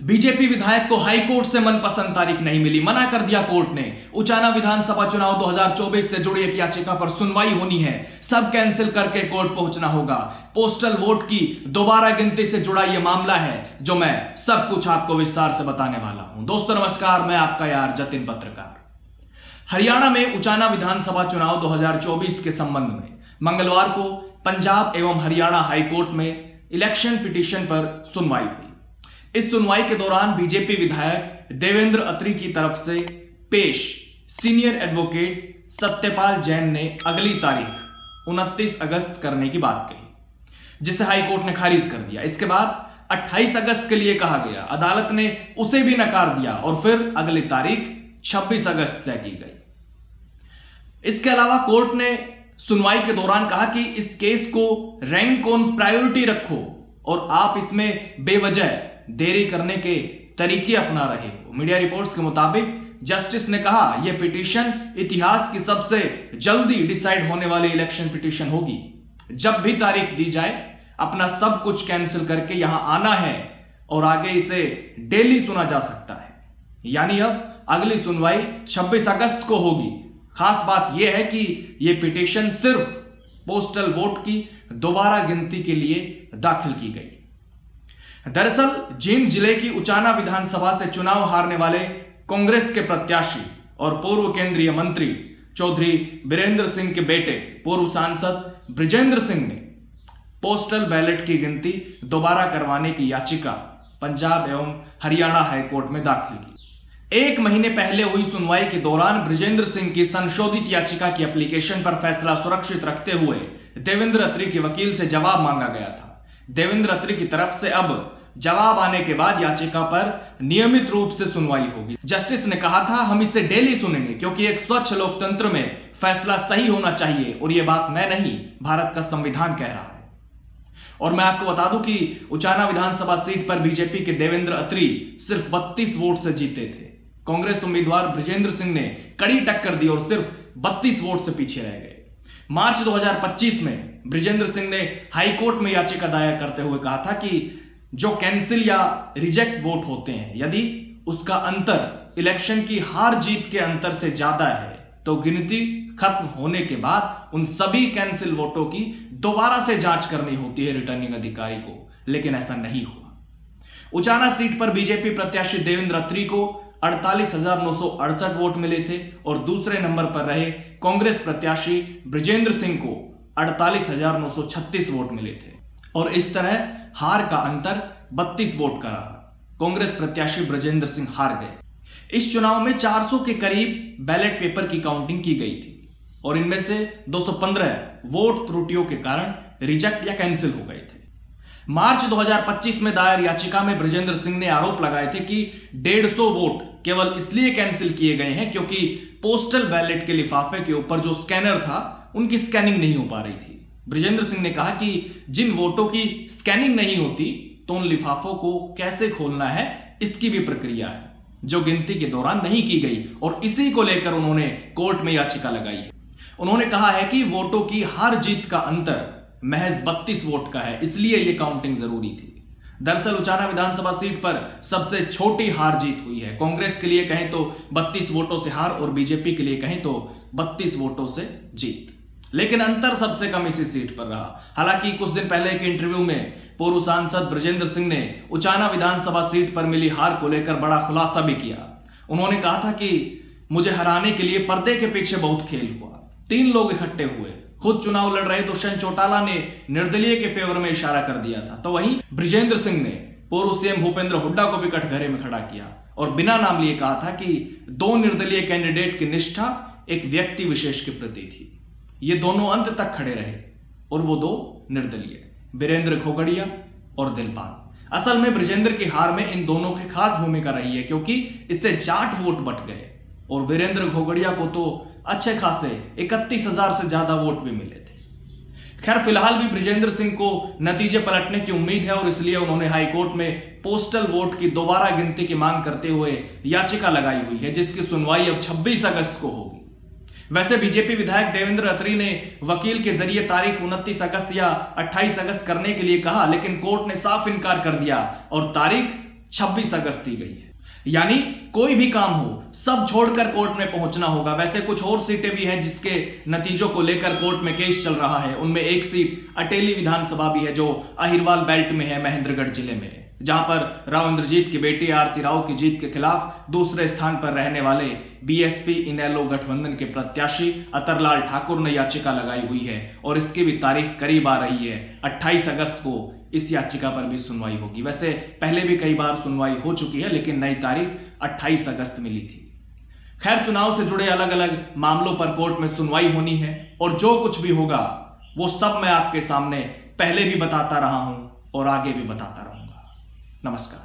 BJP विधायक को high court से मनपसंद तारीख नहीं मिली, मना कर दिया कोर्ट ने। उचाना विधानसभा चुनाव 2024 से जुड़ी एक याचिका पर सुनवाई होनी है, सब कैंसिल करके कोर्ट पहुंचना होगा। पोस्टल वोट की दोबारा गिनती से जुड़ा यह मामला है जो मैं सब कुछ आपको विस्तार से बताने वाला हूं। दोस्तों नमस्कार, मैं आपका यार जतिन पत्रकार। हरियाणा में उचाना विधानसभा चुनाव 2024 के संबंध में मंगलवार को पंजाब एवं हरियाणा हाईकोर्ट में इलेक्शन पिटीशन पर सुनवाई हुई। इस सुनवाई के दौरान बीजेपी विधायक देवेंद्र अत्री की तरफ से पेश सीनियर एडवोकेट सत्यपाल जैन ने अगली तारीख 29 अगस्त करने की बात कही, जिसे हाईकोर्ट ने खारिज कर दिया। इसके बाद 28 अगस्त के लिए कहा गया, अदालत ने उसे भी नकार दिया और फिर अगली तारीख 26 अगस्त तय की गई। इसके अलावा कोर्ट ने सुनवाई के दौरान कहा कि इस केस को रैंक ऑन प्रायोरिटी रखो और आप इसमें बेवजह देरी करने के तरीके अपना रहे हो। मीडिया रिपोर्ट्स के मुताबिक जस्टिस ने कहा यह पिटीशन इतिहास की सबसे जल्दी डिसाइड होने वाली इलेक्शन पिटीशन होगी। जब भी तारीख दी जाए अपना सब कुछ कैंसिल करके यहां आना है और आगे इसे डेली सुना जा सकता है। यानी अब अगली सुनवाई 26 अगस्त को होगी। खास बात यह है कि यह पिटीशन सिर्फ पोस्टल वोट की दोबारा गिनती के लिए दाखिल की गई। दरअसल जींद जिले की उचाना विधानसभा से चुनाव हारने वाले कांग्रेस के प्रत्याशी और पूर्व केंद्रीय मंत्री चौधरी बीरेंद्र सिंह के बेटे पूर्व सांसद बृजेंद्र सिंह ने पोस्टल बैलेट की गिनती दोबारा करवाने की याचिका पंजाब एवं हरियाणा हाईकोर्ट में दाखिल की। एक महीने पहले हुई सुनवाई के दौरान बृजेंद्र सिंह की संशोधित याचिका की एप्लीकेशन पर फैसला सुरक्षित रखते हुए देवेंद्र अत्री के वकील से जवाब मांगा गया था। देवेंद्र अत्री की तरफ से अब जवाब आने के बाद याचिका पर नियमित रूप से सुनवाई होगी। जस्टिस ने कहा था हम इसे डेली सुनेंगे क्योंकि एक स्वच्छ लोकतंत्र में फैसला सही होना चाहिए और यह बात मैं नहीं, भारत का संविधान कह रहा है। और मैं आपको बता दूं कि उचाना विधानसभा सीट पर बीजेपी के देवेंद्र अत्री सिर्फ 32 वोट से जीते थे। कांग्रेस उम्मीदवार बृजेंद्र सिंह ने कड़ी टक्कर दी और सिर्फ 32 वोट से पीछे रह गए। मार्च 2025 में बृजेंद्र सिंह ने हाईकोर्ट में याचिका दायर करते हुए कहा था कि जो कैंसिल या रिजेक्ट वोट होते हैं, यदि उसका अंतर इलेक्शन की हार जीत के अंतर से ज्यादा है तो गिनती खत्म होने के बाद उन सभी कैंसिल वोटों की दोबारा से जांच करनी होती है रिटर्निंग अधिकारी को, लेकिन ऐसा नहीं हुआ। उचाना सीट पर बीजेपी प्रत्याशी देवेंद्र अत्री को 48,968 वोट मिले थे और दूसरे नंबर पर रहे कांग्रेस प्रत्याशी बृजेंद्र सिंह को 48,936 वोट मिले थे और इस तरह हार का अंतर 32 वोट का रहा। कांग्रेस प्रत्याशी बृजेंद्र सिंह हार गए। इस चुनाव में 400 के करीब बैलेट पेपर की काउंटिंग की गई थी और इनमें से 215 वोट त्रुटियों के कारण रिजेक्ट या कैंसिल हो गए थे। मार्च 2025 में दायर याचिका में बृजेंद्र सिंह ने आरोप लगाए थे कि 150 वोट केवल इसलिए कैंसिल किए गए हैं क्योंकि पोस्टल बैलेट के लिफाफे के ऊपर जो स्कैनर था उनकी स्कैनिंग नहीं हो पा रही थी। बृजेंद्र सिंह ने कहा कि जिन वोटों की स्कैनिंग नहीं होती तो उन लिफाफों को कैसे खोलना है इसकी भी प्रक्रिया है जो गिनती के दौरान नहीं की गई और इसी को लेकर उन्होंने कोर्ट में याचिका लगाई है। उन्होंने कहा है कि वोटों की हार जीत का अंतर महज 32 वोट का है, इसलिए यह काउंटिंग जरूरी थी। दरअसल उचाना विधानसभा सीट पर सबसे छोटी हार जीत हुई है। कांग्रेस के लिए कहें तो 32 वोटों से हार और बीजेपी के लिए कहें तो 32 वोटों से जीत, लेकिन अंतर सबसे कम इसी सीट पर रहा। हालांकि कुछ दिन पहले एक इंटरव्यू में पूर्व सांसद बृजेंद्र सिंह ने उचाना विधानसभा सीट पर मिली हार को लेकर बड़ा खुलासा भी किया। उन्होंने कहा था कि मुझे हराने के लिए पर्दे के पीछे बहुत खेल हुआ, 3 लोग इकट्ठे हुए। खुद चुनाव लड़ रहे दुष्यंत चौटाला ने निर्दलीय के फेवर में इशारा कर दिया था, तो वहीं बृजेंद्र सिंह ने पूर्व सीएम भूपेंद्र हुड्डा को भी कटघरे में खड़ा किया और बिना नाम लिए कहा था कि 2 निर्दलीय कैंडिडेट की निष्ठा एक व्यक्ति विशेष के प्रति थी। ये दोनों अंत तक खड़े रहे और वो 2 निर्दलीय, वीरेंद्र घोगड़िया और दिलपाल। असल में बृजेंद्र की हार में इन दोनों की खास भूमिका रही है क्योंकि इससे जाट वोट बट गए और वीरेंद्र घोगड़िया को तो अच्छे खासे 31,000 से ज्यादा वोट भी मिले थे। खैर फिलहाल भी बृजेंद्र सिंह को नतीजे पलटने की उम्मीद है और इसलिए उन्होंने हाईकोर्ट में पोस्टल वोट की दोबारा गिनती की मांग करते हुए याचिका लगाई हुई है, जिसकी सुनवाई अब 26 अगस्त को होगी। वैसे बीजेपी विधायक देवेंद्र अत्री ने वकील के जरिए तारीख 29 अगस्त या 28 अगस्त करने के लिए कहा, लेकिन कोर्ट ने साफ इनकार कर दिया और तारीख 26 अगस्त दी गई है। यानी कोई भी काम हो सब छोड़कर कोर्ट में पहुंचना होगा। वैसे कुछ और सीटें भी हैं जिसके नतीजों को लेकर कोर्ट में केस चल रहा है। उनमें एक सीट अटेली विधानसभा भी है जो अहिरवाल बेल्ट में है, महेंद्रगढ़ जिले में, जहां पर राव इंद्रजीत की बेटी आरती राव की जीत के खिलाफ दूसरे स्थान पर रहने वाले बीएसपी इनेलो गठबंधन के प्रत्याशी अतरलाल ठाकुर ने याचिका लगाई हुई है और इसकी भी तारीख करीब आ रही है। 28 अगस्त को इस याचिका पर भी सुनवाई होगी। वैसे पहले भी कई बार सुनवाई हो चुकी है, लेकिन नई तारीख 28 अगस्त मिली थी। खैर, चुनाव से जुड़े अलग अलग मामलों पर कोर्ट में सुनवाई होनी है और जो कुछ भी होगा वो सब मैं आपके सामने पहले भी बताता रहा हूं और आगे भी बताता रहूंगा। नमस्कार।